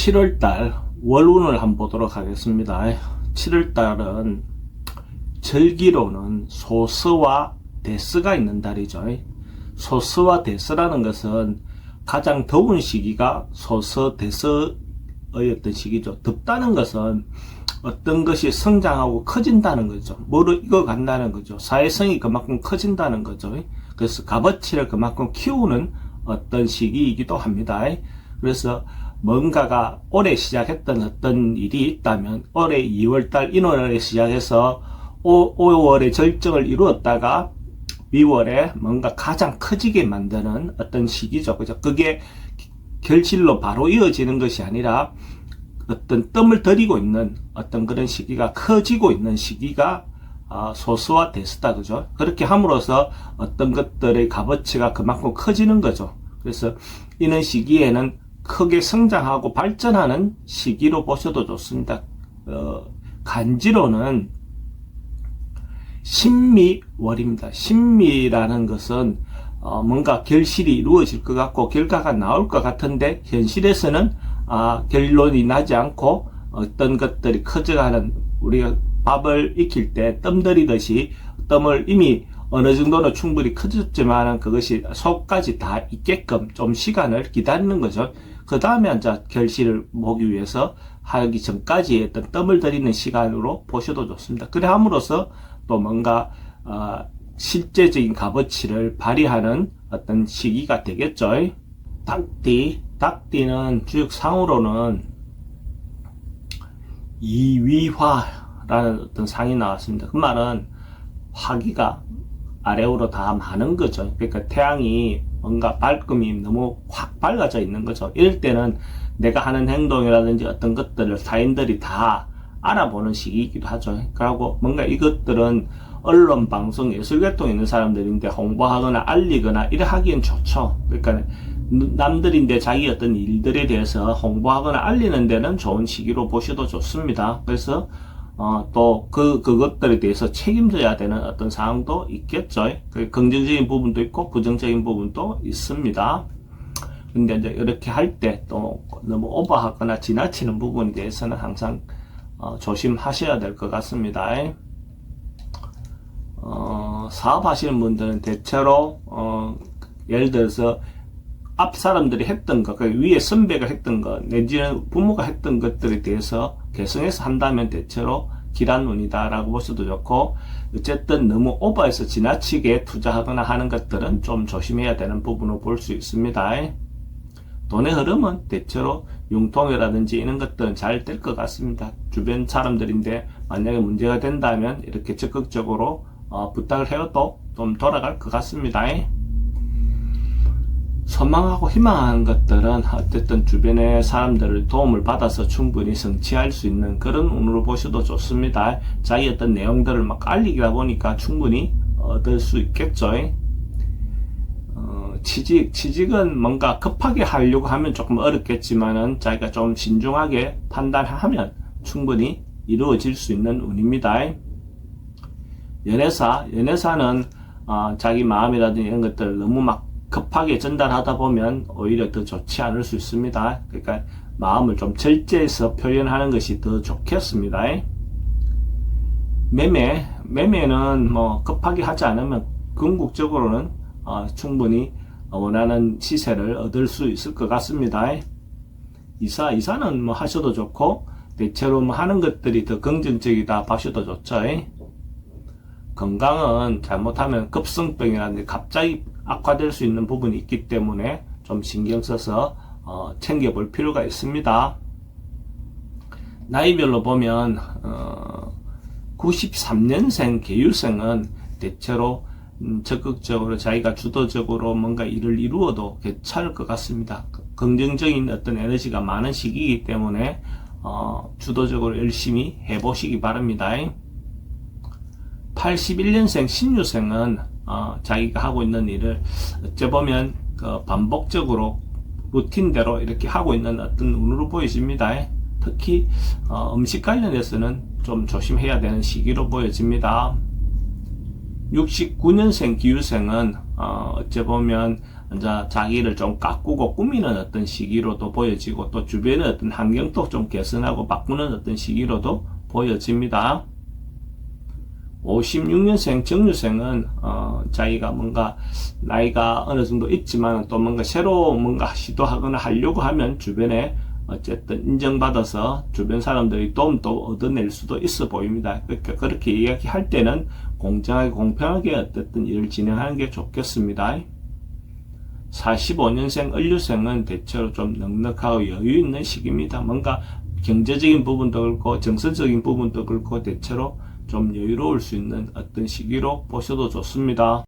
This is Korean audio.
7월달 월운을 한번 보도록 하겠습니다. 7월달은 절기로는 소스와 대스가 있는 달이죠. 소스와 대스라는 것은 가장 더운 시기가 소스 대스의 어떤 시기죠. 덥다는 것은 어떤 것이 성장하고 커진다는 거죠. 뭐를 익어간다는 거죠. 사회성이 그만큼 커진다는 거죠. 그래서 값어치를 그만큼 키우는 어떤 시기이기도 합니다. 그래서 뭔가가 올해 시작했던 어떤 일이 있다면 올해 2월달 1월에 시작해서 5월에 절정을 이루었다가 2월에 뭔가 가장 커지게 만드는 어떤 시기죠. 그죠? 그게 결실로 바로 이어지는 것이 아니라 어떤 뜸을 들이고 있는 어떤 그런 시기가 커지고 있는 시기가 소스와 대스다. 그죠? 그렇게 함으로써 어떤 것들의 값어치가 그만큼 커지는 거죠. 그래서 이런 시기에는 크게 성장하고 발전하는 시기로 보셔도 좋습니다. 간지로는 신미월입니다. 신미라는 것은 뭔가 결실이 이루어질 것 같고 결과가 나올 것 같은데 현실에서는 결론이 나지 않고 어떤 것들이 커져가는, 우리가 밥을 익힐 때 뜸 들이듯이 뜸을 이미 어느 정도는 충분히 커졌지만 그것이 속까지 다 익게끔 좀 시간을 기다리는 거죠. 그 다음에 이제 결실을 보기 위해서 하기 전까지 어떤 뜸을 들이는 시간으로 보셔도 좋습니다. 그래 함으로써 또 뭔가 실제적인 값어치를 발휘하는 어떤 시기가 되겠죠. 닭띠는 주역상으로는 이위화라는 어떤 상이 나왔습니다. 그 말은 화기가 아래로 다 많은 거죠. 그러니까 태양이 뭔가 밝음이 너무 확 밝아져 있는 거죠. 이럴 때는 내가 하는 행동이라든지 어떤 것들을 타인들이 다 알아보는 시기이기도 하죠. 그리고 뭔가 이것들은 언론, 방송, 예술계통에 있는 사람들인데 홍보하거나 알리거나 이래 하기엔 좋죠. 그러니까 남들인데 자기 어떤 일들에 대해서 홍보하거나 알리는 데는 좋은 시기로 보셔도 좋습니다. 그래서 또 그것들에 대해서 책임져야 되는 어떤 상황도 있겠죠. 긍정적인 부분도 있고 부정적인 부분도 있습니다. 근데 이제 이렇게 할 때 또 너무 오버하거나 지나치는 부분에 대해서는 항상 조심하셔야 될 것 같습니다. 사업하시는 분들은 대체로 예를 들어서 앞 사람들이 했던 것, 위에 선배가 했던 것, 내지는 부모가 했던 것들에 대해서 개성해서 한다면 대체로 길한 운이다라고 볼 수도 좋고, 어쨌든 너무 오버해서 지나치게 투자하거나 하는 것들은 좀 조심해야 되는 부분으로 볼 수 있습니다. 돈의 흐름은 대체로 융통이라든지 이런 것들은 잘 될 것 같습니다. 주변 사람들인데 만약에 문제가 된다면 이렇게 적극적으로 부탁을 해도 좀 돌아갈 것 같습니다. 소망하고 희망하는 것들은 어쨌든 주변의 사람들의 도움을 받아서 충분히 성취할 수 있는 그런 운으로 보셔도 좋습니다. 자기 어떤 내용들을 막 알리다 보니까 충분히 얻을 수 있겠죠. 취직은 뭔가 급하게 하려고 하면 조금 어렵겠지만은 자기가 좀 신중하게 판단하면 충분히 이루어질 수 있는 운입니다. 연애사는 자기 마음이라든지 이런 것들을 너무 막 급하게 전달하다 보면 오히려 더 좋지 않을 수 있습니다. 그러니까 마음을 좀 절제해서 표현하는 것이 더 좋겠습니다. 매매는 뭐 급하게 하지 않으면 궁극적으로는 충분히 원하는 시세를 얻을 수 있을 것 같습니다. 이사는 뭐 하셔도 좋고 대체로 뭐 하는 것들이 더 긍정적이다 봐셔도 좋죠. 건강은 잘못하면 급성병이라든지 갑자기 악화될 수 있는 부분이 있기 때문에 좀 신경 써서 챙겨볼 필요가 있습니다. 나이별로 보면 93년생 계율생은 대체로 적극적으로 자기가 주도적으로 뭔가 일을 이루어도 괜찮을 것 같습니다. 긍정적인 어떤 에너지가 많은 시기이기 때문에 주도적으로 열심히 해보시기 바랍니다. 81년생 신유생은 자기가 하고 있는 일을 어째 보면 반복적으로 루틴대로 이렇게 하고 있는 어떤 운으로 보여집니다. 특히 음식 관련해서는 좀 조심해야 되는 시기로 보여집니다. 69년생 기유생은 어째 보면 이제 자기를 좀 가꾸고 꾸미는 어떤 시기로도 보여지고 또 주변의 어떤 환경도 좀 개선하고 바꾸는 어떤 시기로도 보여집니다. 56년생 정유생은 자기가 뭔가 나이가 어느 정도 있지만 또 뭔가 새로 뭔가 시도하거나 하려고 하면 주변에 어쨌든 인정받아서 주변 사람들이 도움도 얻어낼 수도 있어 보입니다. 그러니까 그렇게 이야기할 때는 공정하게 공평하게 어쨌든 일을 진행하는 게 좋겠습니다. 45년생 을류생은 대체로 좀 넉넉하고 여유 있는 시기입니다. 뭔가 경제적인 부분도 그렇고 정서적인 부분도 그렇고 대체로 좀 여유로울 수 있는 어떤 시기로 보셔도 좋습니다.